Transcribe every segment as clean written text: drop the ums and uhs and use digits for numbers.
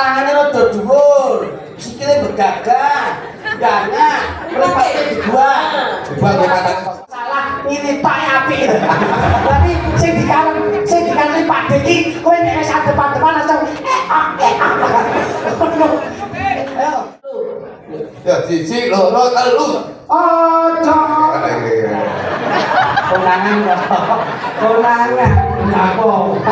tangannya rada dhuwur, sikile begagah. Enggak, mripate dibuang. Dibuang ke mata. Salah nilipake apik. Tapi sing dikane Pak Deki, kowe nek wis adep-adepan langsung Ayo. Ya, siji, loro, telu. Ojo. Konangan kok. Konangan. Apa?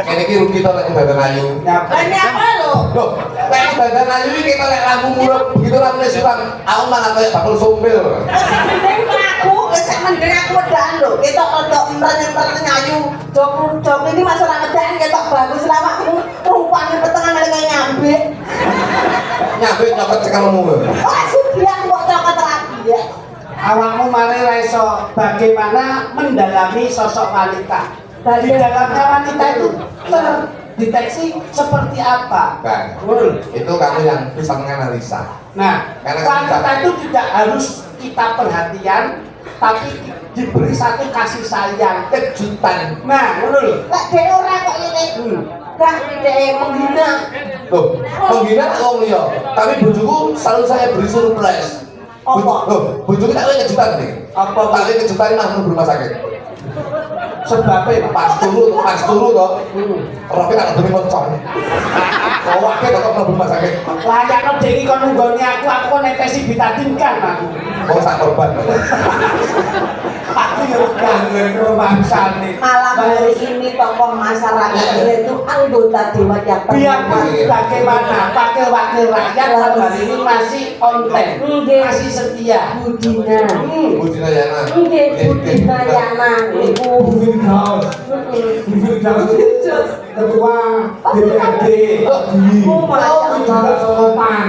Ini ki rugi to lek dadan ayu. Banyak apa lho? Loh, lek dadan ayu iki kita lek lampu murup begitu lampu suram, aku malah kayak bakul sompil. Mending aku, mending aku wedan lho. Ketok rodok mrene ayu. Jok ini masalah wedan ketok bagus lawakmu. Rupane petengan malah kaya nyambik. Nyambik nyokot cekelmu. Ora sugihan kok cokot lagi ya. Awakmu mari ra iso bagaimana mendalami sosok wanita. Di dalamnya wanita itu terdeteksi seperti apa? Kan, itu kamu yang bisa menganalisa. Nah, wanita itu tidak harus kita perhatian, tapi diberi satu kasih sayang, kejutan. Nah, ngono lho. Lek dhewe ora kok ngene. Dah dhewe menghina. Loh, menghina wong liya, tapi bojoku selalu saya beri surprise. Apa? Loh, bojoku tak wis kejutan nih. Apa? Tak wis kejutan nang rumah sakit. Sebabnya pas turu toh. Roke tak demi mocon. Awake kok mlebu rumah sakit. Layakno dek iki kon nunggoni aku netesi bitadinkan aku. Kok sak korban. Aku yo kangen romansane. Malam hari ini tokoh masyarakat yaitu anggota dewan yang Biar bagaimana wakil-wakil rakyat hari ini masih konten, masih setia. Budina. Budina Yana. Nggih, Budina Yana niku. Ketua DPRD Oh, Masya Allah. sopan.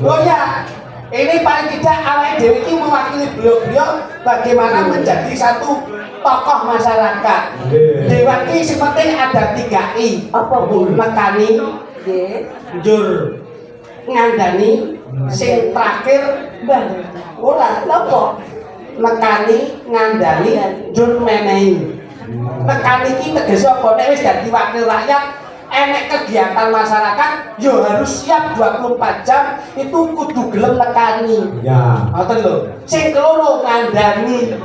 Oh ya, ini paling tidak awake dhewe iki mewakili beliau-beliau bagaimana menjadi satu tokoh masyarakat. Dewan iki sing penting ada 3 I. Apa Bu? Nekani, Nggih. njur ngandani, sing terakhir ora Napa? nekani, ngandani, njur menehi. Nekani iki tegese apa? Nek wis dadi wakil rakyat, enek kegiatan masyarakat yo harus siap 24 jam itu kudu gelem nekani. Ya. Ngoten lho. Sing keloro ngandani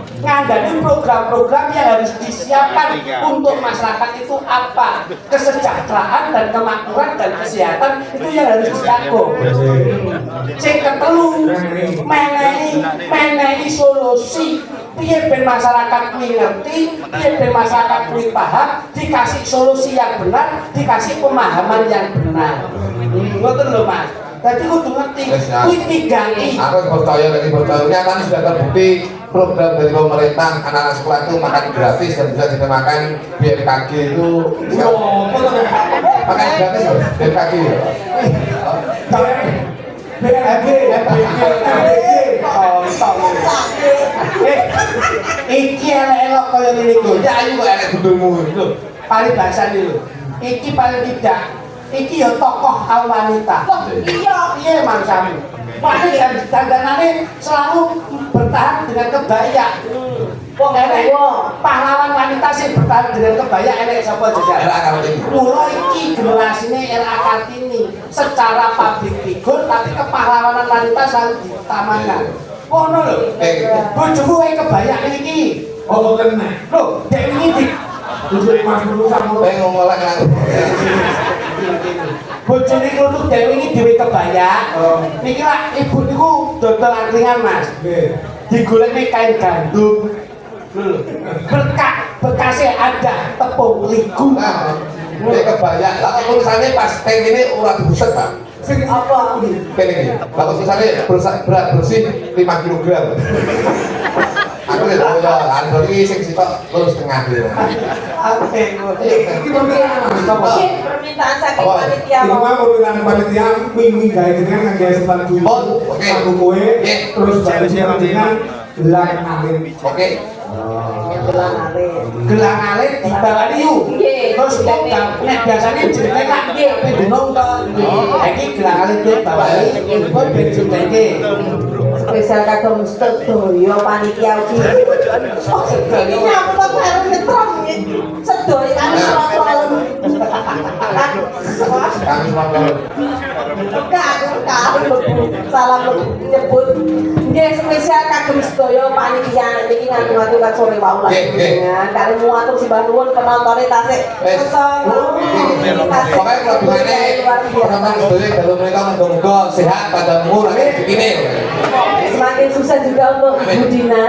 program-program yang harus disiapkan untuk masyarakat itu apa? Kesejahteraan dan kemakmuran dan kesehatan itu yang harus dicakup. Sing ketelu menehi solusi. Piye ben masyarakat kuwi ngerti, piye ben masyarakat kuwi paham, dikasih solusi yang benar, dikasih pemahaman yang benar. Ngoten lho Mas. Jadi kudu ngerti kuwi 3 I. Aku percaya nyatanya sudah terbukti program dari pemerintah anak-anak sekolah itu makan gratis dan bisa kita makan BMKG itu makan gratis loh BMKG Iki elok kaya ngene iki. ya ayu kok enek gedungmu Lho, paribasane lho. Iki paling tidak iki ya tokoh kaum wanita. Iya mangsamu. Makanya dandanane selalu bertahan dengan kebaya. Wong enek pahlawan wanita sing bertahan dengan kebaya enek sapa jejak? LA Kartini. Mula iki generasine LA Kartini secara public figure tapi kepahlawanan wanita selalu diutamakan. Ngono lho. Bojomu wae kebaya iki. Oh, kena. Lho, dek iki di Duduk Mas dulu sama. ngolak nang bojone kluthuk dhewe iki dhewe kebaya. Niki lak ibu niku dodol angkringan Mas. Nggih. Digolekne kain gandum. Lho, bekasnya ada tepung ligu. nah dia kebaya lah tulisannya pas tank ini ora dibuset Pak Sing apa kene iki lah tulisannya berat bersih 5 kg Aku ya andor iki sing sitok lurus tengah gitu. Oke, Iki permintaan Mas, apa? Permintaan saking Apa? panitia Ini mah permintaan panitia minggu gawe jenengan nggawe sepatu. Oh, oke. Aku kowe Oke. terus baru jenengan gelang alim. Oke. gelang alit. gelang alit dibawani yuk. Nggih. Terus kok nek biasane jenenge kan pedunung to. Iki gelang alit dibawani kok ben jenenge. Spesial kagem sedaya panitia uji. Oh, ini aku kok karo nyetrum. Sedaya kami soal-soal. Kami semua Salam nyebut nggih spesial kagem sedaya panitia niki ngatur-ngatur sore wau lah jenengan kali muatur simbah nuwun penontone tasik kosong pokoknya kelebihane penonton sedaya dalu mereka muga-muga sehat pada umur begini. semakin sukses juga untuk Bu Dina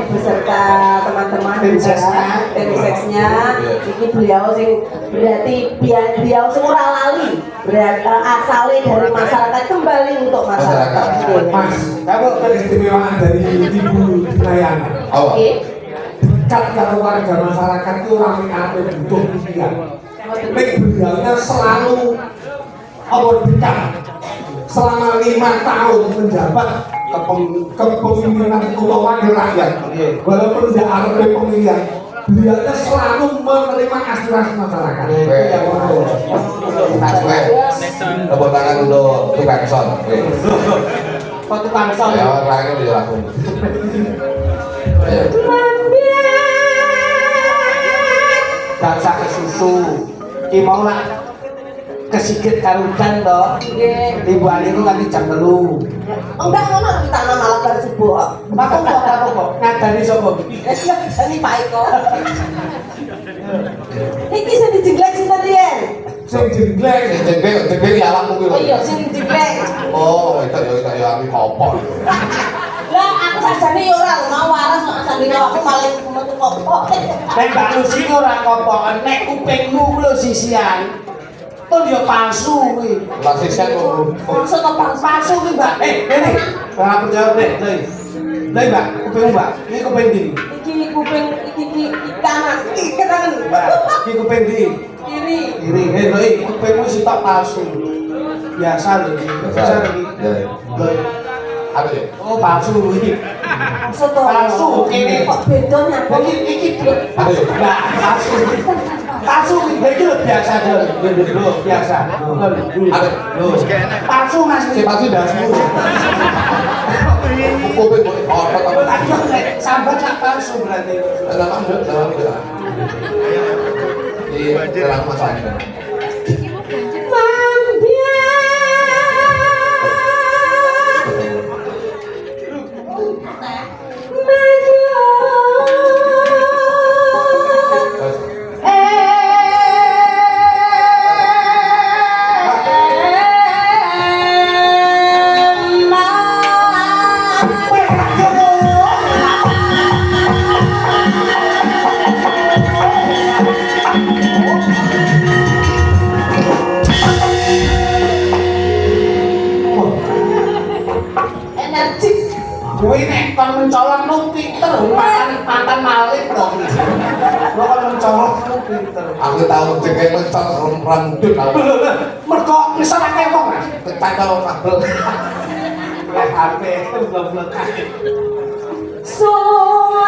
beserta teman-teman tim seksnya ini beliau sing berarti beliau semua lali berarti asalnya dari masyarakat kembali untuk masyarakat. Mas, kamu keistimewaan dari Ibu Dinayana. Awak. Dekat karo warga masyarakat itu rame ape butuh pikiran. Nek beliaunya selalu dekat selama 5 tahun menjabat kepemimpinan kota wakil rakyat. Walaupun dia arep pemilihan, beliaunya selalu menerima aspirasi masyarakat. Tepuk tangan untuk tukang son. Kok tukang son. Ya, orangnya udah langsung. Ayo. Bangsa kesusu. Ki mau lah kesikit karutan to. Nggih. Ibu Ali itu kan jam 3. Enggak ngono kita malah bar subuh. Maka kok ngadani sapa iki? Ini Pak Eko. Iki sing dijeglek sinten riyen? Sing jengglek Jengkel di alam mungkin. Oh iya sing dijeglek. Oh, itu ya aku kopor. Lah aku sajane yo ora mau waras kok asane aku malah metu kok. Nek Mbak Lucy ora kopok, nek kupingmu lho sisian. Tuh dia palsu kuwi. Masih saya kok. Maksud apa Palsu kuwi, Mbak. Ini. Ora percaya nek, Lei. Lei, Mbak, kuping Mbak. Ini kuping ndi? iki kuping iki kanan iki kanan. Mbak, iki kuping ndi? Kiri. Kiri. Lei, kupingmu sitok palsu. Biasa lho iki. Biasa iki. Lei. Apa ya? Oh, palsu iki. Maksud apa? Palsu ini. Kok bedanya apa? Iki nah, palsu. Palsu iki lho biasa lho, biasa. Lho. Palsu Mas. Si palsu dasmu. Kuping otot apa? Aduh, sambat nak palsu berarti. Dalam enggak. Di dalam masalah ini. Kuwi nek kon mencolok nu pinter, mantan malih to. Lo kon mencolok nu pinter. Aku tahu jengkel mencot rambut aku. Mergo ngesalake wong, Mas. Kecantol kabel. Lek HP blok-blok. Suarane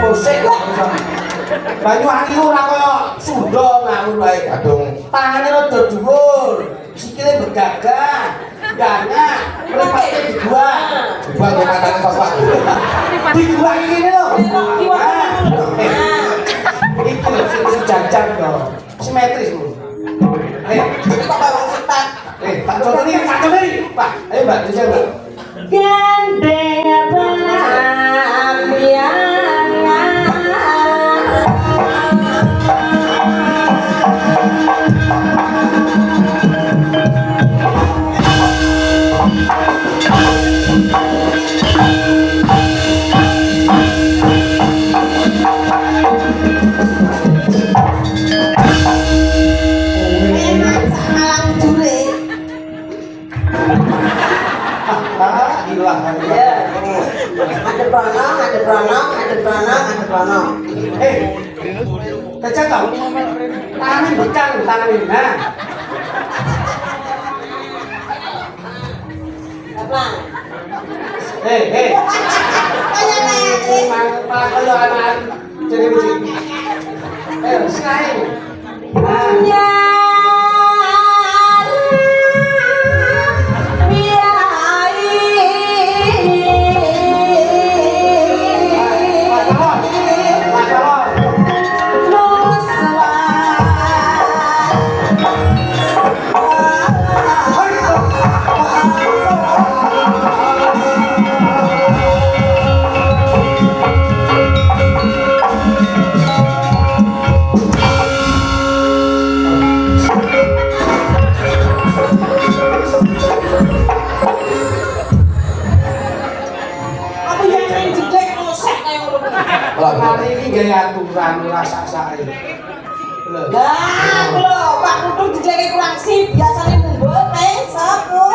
Musik kok. Banyuwangi ora kaya Sunda ngawur wae. Kadung Tangane rada dhuwur, sikile bergagah. Gana, mripate dibuang. dibuang ke matanya sosok. Dibuang ngene lho. kiwa. Iki lho sing sejajar to. Simetris lho. Iki kok bawa setan. Tak contoh nih, Pak. Ayo Mbak, bisa Mbak. Gandeng pambiyangan. Ya. Ada pronong, ada pronong, ada pronong, ada pronong. Baca tau. Tangan ini bekang, tangan ini. Nah. Apa? Malah kaya anak jadi biji. Selain. Hari ini gaya aturan rasa saya. Lah, belum. Pak Kudu dijeleki kurang sip, biasane mundur teh sapu.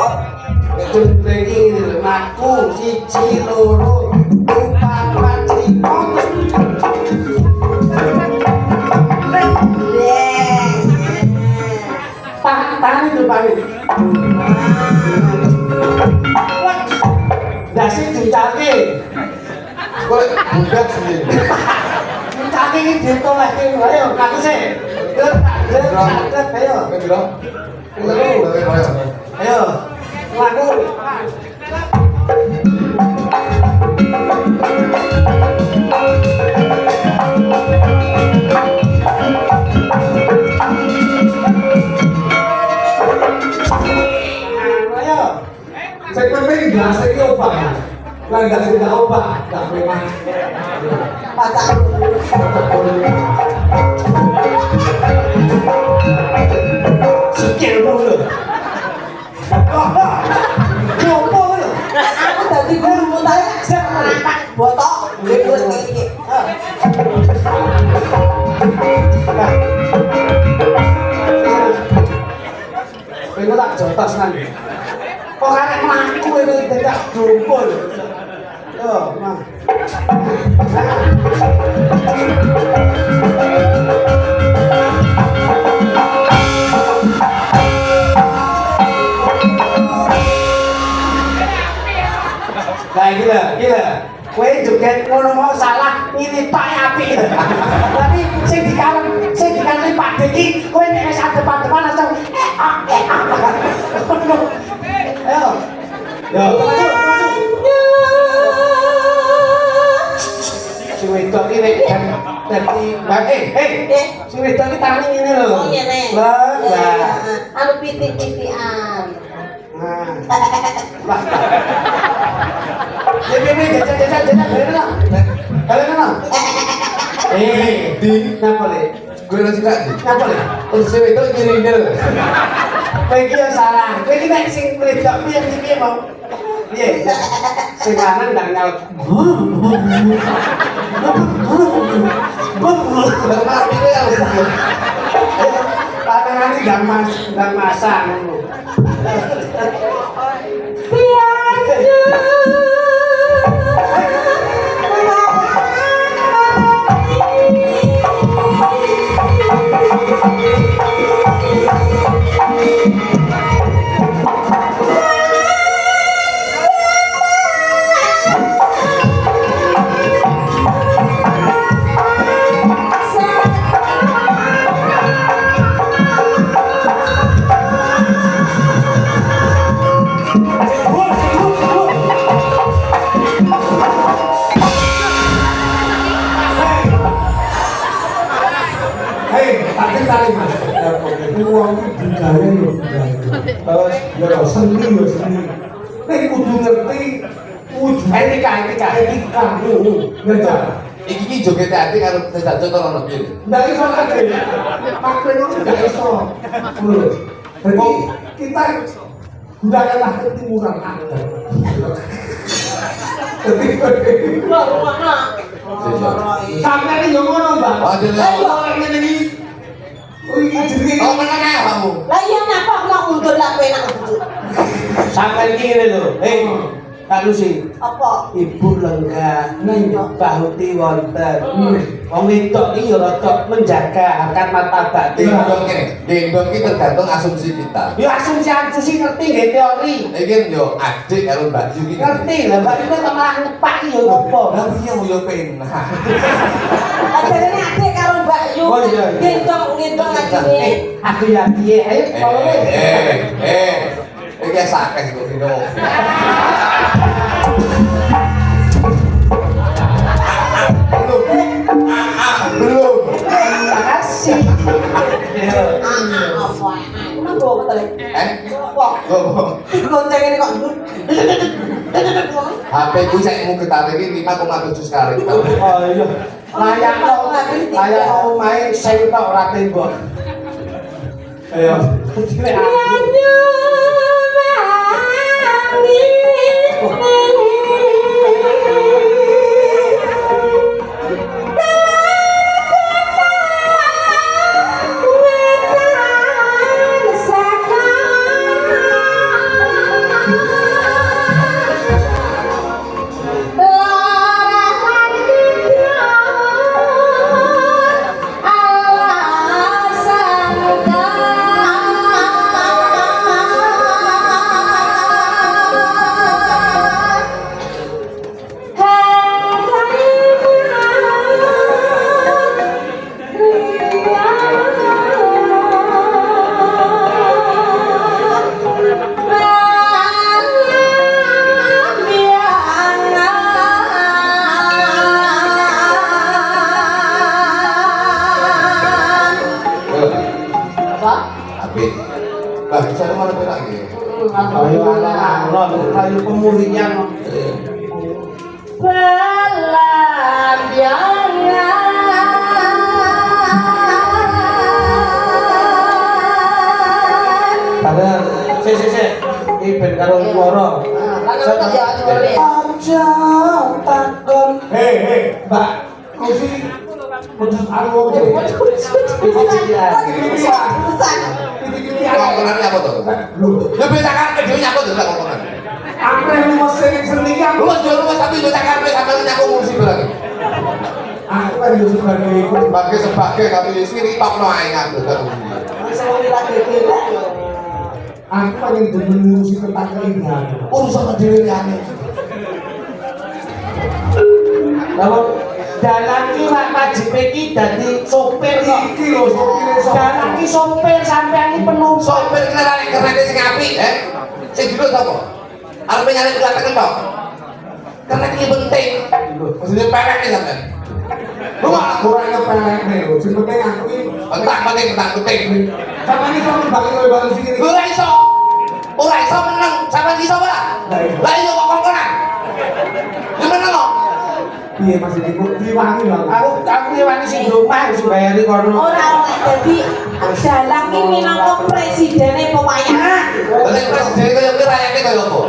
Itu lagi ini laku cici loro empat empat lima. Tahan itu Pak. Dasi dicari. Boleh budak sendiri. Cari ditoleh ayo ngaku sih. Ayo. Ayo. Ngaku. Ayo. Saya penting nggak saya obat. Lah nggak sudah obat, nggak memang. Pacar. Sikil dulu. Coba lu. Aku dadi guru mutai sepak botok libur iki. Kowe tak jotos nanti. Kok arek mlaku itu tidak dumpul. Yo, Mang. Nah, gila. Kowe joget ngono mau salah, ini Pak apik. Tapi sing dikali Pak Deki, kowe nek wis depan-depan langsung Ayo. Yo, maju. Sing wedok iki nek dadi sing wedok iki tangane ngene lho. Oh ngene. Lah. Anu pitik-pitikan. Nah. Jajak, kalian mana? Di napa le? Gue nasi kaki. Napa le? Terus saya itu gini. Kowe iki ya salah. Kowe iki nek sing wedok piye mau? Piye? Sing lanang ndak nyal. Mati deh ya. Patangan iki ndang masak ngono. Uang budaya yo budaya. Seni yo seni. Nek kudu ngerti Etika. Ngerti. Iki joget ati karo tidak contoh ono piye. Nggak iso lagi. Pakai itu nggak iso. Jadi kita gunakanlah ketimuran Anda. Jadi Mana? sampai ini yang ngono mbak. Ada Ayo orang ini. Oh ini jadi. Oh menang ya kamu. Lah iya napa aku mau mundur lah kowe nak mundur. Sampai iki ngene lho. Kak Lucy. Apa? Ibu lenggah bahuti wonten. Wong wedok iki ya rada menjaga akan martabat. Gendong iki tergantung asumsi kita. Ya asumsi ngerti nggih teori. Iki yo adik karo Mbak Yu iki. Ngerti lah Mbak Yu kok malah ngepak ya ngopo. Lah iya yo penak. Ajarane adik karo Mbak Yu. Oh, iya. Gendong adine. Aku ya piye? Ayo tolong. Iki sakes kok dino. Belum. Makasih. Apa? Nanggo apa tadi? Apa? Lonceng ini kok. HP ku saya mau ketarik ini 5,7 sekali. Oh iya. Layak mau main sing tok ora tembok. Ayo. Ayo pemulihan. Padahal iki ben karo swara. Aja takon. Hei, Mbak. Lucy. Putus aku. Ngomongane apa to? Lho becakan videonya apa to ngomongane? Aku yang mesin sendirian. Lu jual rumah tapi becakan sampai nyaku ngurusi barang. Aku kan yo sebagai kami sini tokno ae ngaku kan. Aku pengen demen ngurusi tentang keindahan. Urusan dhewe liyane. Lalu dalan ki wajib iki dadi sopir kok. Iki lho sopire Dalan ki sopir sampeyan iki penumpang. Sopir kendaraan keren sing apik, sing dulu sapa? Arep nyari kelataken tok. Karena ini penting. Mesti pelek iki sampean. Rumah kurang ngepelek nih lho. Sing penting aku iki penting. sama ini kok bangun sini. Ora iso meneng, sampean iso ora? Lah iya kok kongkonan. Gimana kok? Piye masih diwangi lho. Aku nyewani sing omah wis bayari kono. Ora dadi dalang iki minangka presidene pewayangan. Lah presiden kaya kuwi rakyate kaya apa?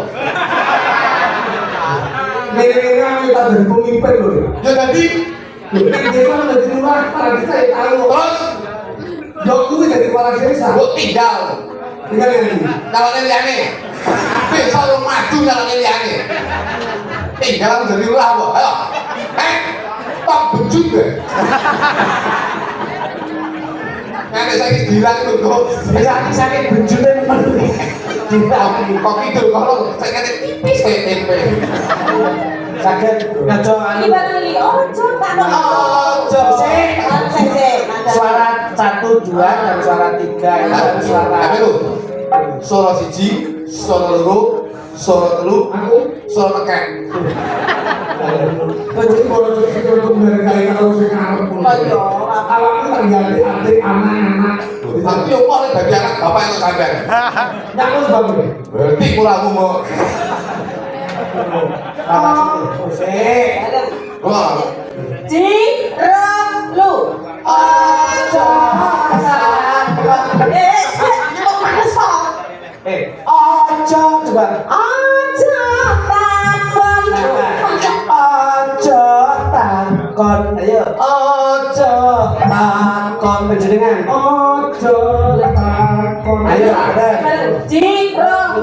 Ini aku tak jadi pemimpin lho. Ya dadi Dia kan dari luar, para saya tahu. terus Jokku jadi kepala desa. mbok tinggal Tinggal ini. calon liyane. Besok lu maju calon liyane. Tinggal jadi lurah apa? Ayo. Tok bejut kowe. Nek saiki dilang lho kok. Sakit benjute nemen. Kok kidul kok sakit tipis kayak tempe. Sakit ngaco anu. Gimana li? Ojo takon. Ojo sik. Suara 1 2 dan suara 3 itu suara. Apa lu? Suara siji, suara loro, suara telu, suara tekek. Jadi kalau kita dari kali kalau sing ngarep pun. Ayo, Awakmu terjadi adik anak-anak. Tapi yo kok bagi anak bapak itu sampean. Nyakut banget. Berarti kulamu mau. Sik. Wah. Lu. Ojo takon. Ojo coba. Ojo takon. Ojo takon. Ayo. Ojo takon panjenengan. Ojo takon. Ayo ada.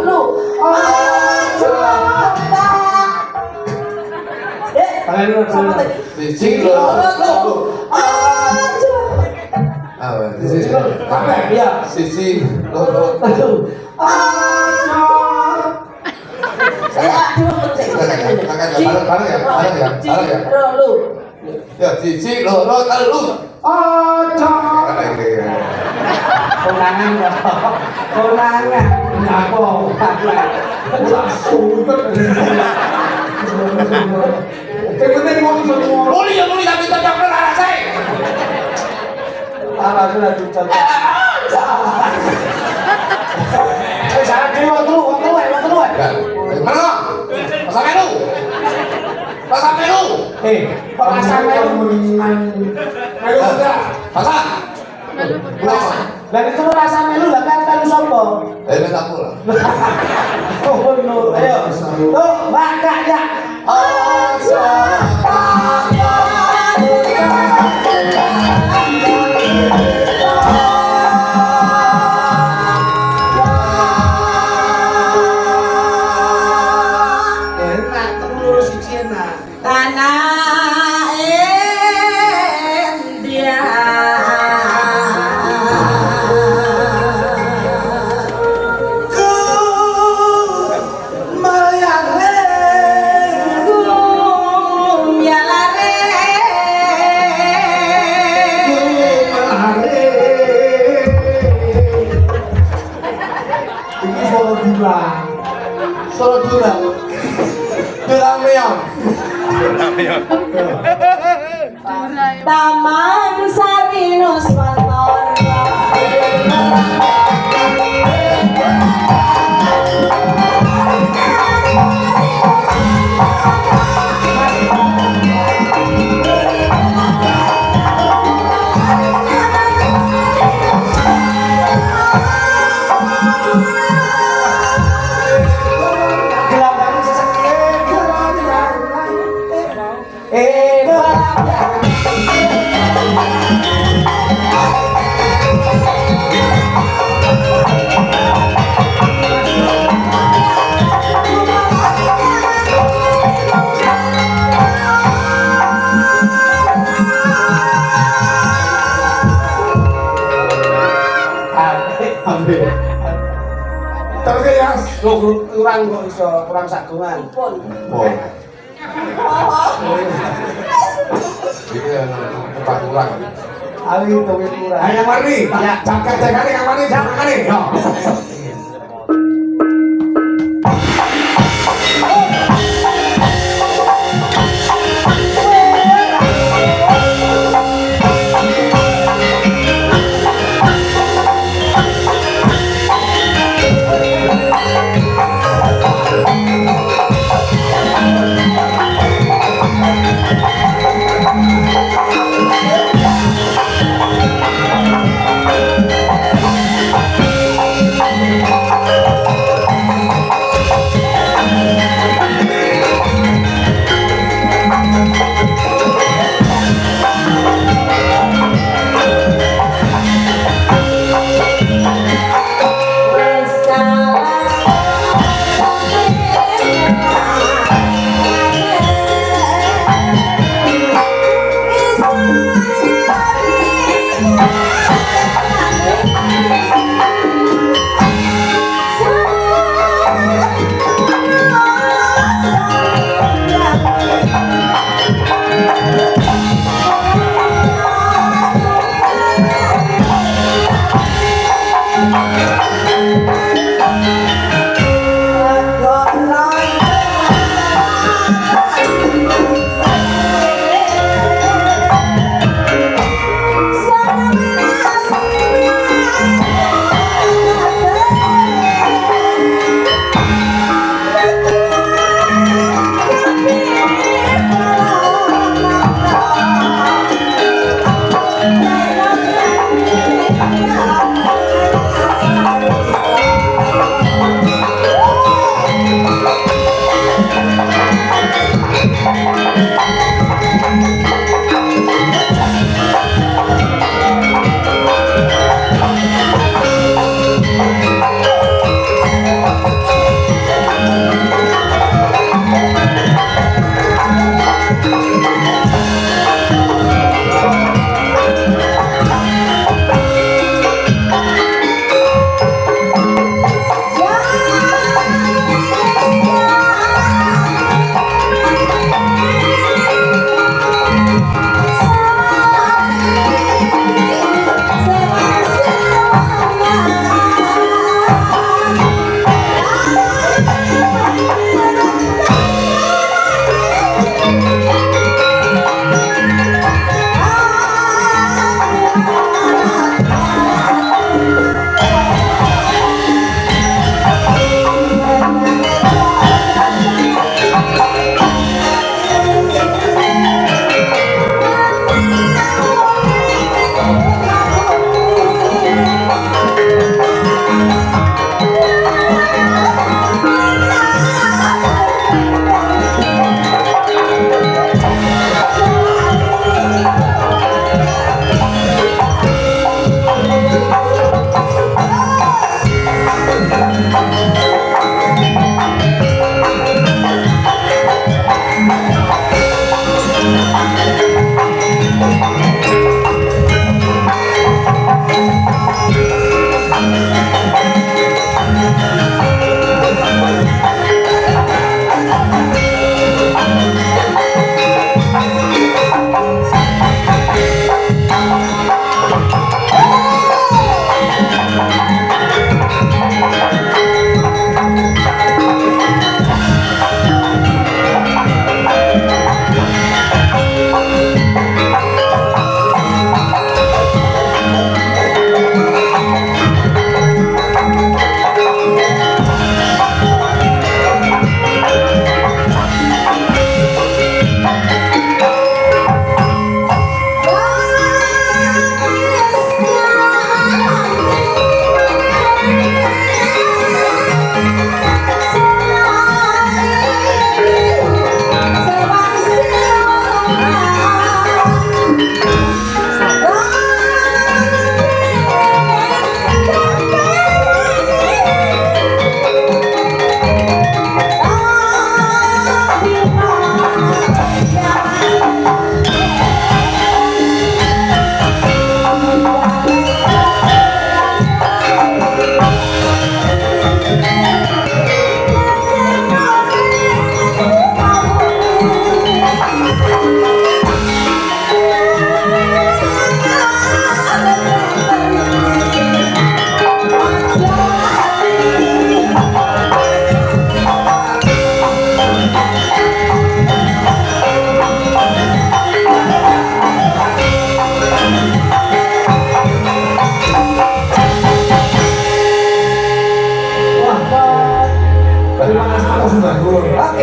Lu. Ojo takon. Sama tadi. Siji loro. Aja. Siji Kabeh ya. siji loro. Aduh. Bareng ya. Lu. Ya siji loro telu. Aja. Konangan kok. Konangan. Apa? Sumpet. Sing penting mau semua. Muli tapi cocok karo arah saya. Arah sudah cocok. Jangan di waktu lu. Mana? Pasang menu. Kok rasa melu menang. Ayo sudah. Pasang. Lah itu rasa melu lah kan sapa? Minta pulang. Oh no, ayo. Tuh, Mbak Kak ya. Enak terus siji enak. Tanah India. Solo Durang. Durang meong. Taman Sari Nuswantara. Gelambang Terus ya. kurang kok iso kurang sagongan. Pun. Oh. Ini yang tempat kurang. Ali tuwit kurang. Ayo yang warni. Jaga-jagane yang warni, jagane. Yo. Terima kasih atas undangan.